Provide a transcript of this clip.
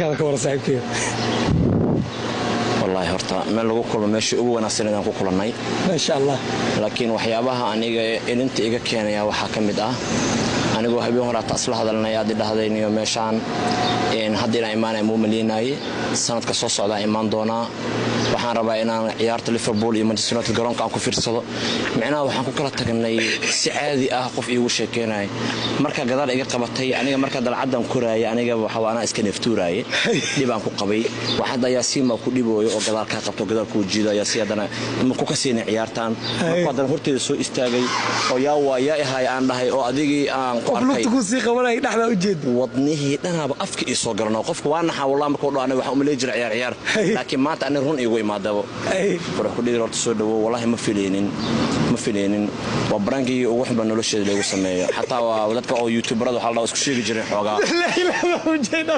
هذا كور صاحبكي والله هرتا meel lagu kulmo meeshii ugu wanaagsan ku kulannay ما شاء الله laakiin waxyaabaha aniga inta iga keenaya waxa kamid ah anigoo habeen hore asla hadalnay aad dhahdayniyo meeshaan hadii ay imaanay muumaleenay sanadka soo socda imaan doona waxaan rabaa inaan ciyaarta Liverpool iyo Manchester United garoonka aan ku fiirsado macnaha waxaan ku kala tagnay si caadi ah qof iigu sheekeynay marka gadaal iga qabatay aniga marka dalcadan koraay aniga waxa iska neeftuuray dibaan ku qabay waxa dayaasiima ku dhibooyo oo gadaal ka qabto gadaal ku jiidayo si hadana ma ku kaseenay ciyaartan marka horteeda soo istaagay oo yaa ahay aan dhahay oo adigii aan ku arkay qofku si qabanay dhaxda u jeed wadnihii dhanaaba afka ii soo garno qofku waana xawlaan markuu dhaanay waxa u leeyahay ciyaar laakiin maanta aan run iigu imaadabo farax ku dhigay horta soo dhawo wallahi ma fileenin waa brandkii ugu xubin nolosheeda lagu sameeyo xataa waa dadka oo youtuberada waxa la isku sheegi jiray xoogaa la ilaaha u jeedo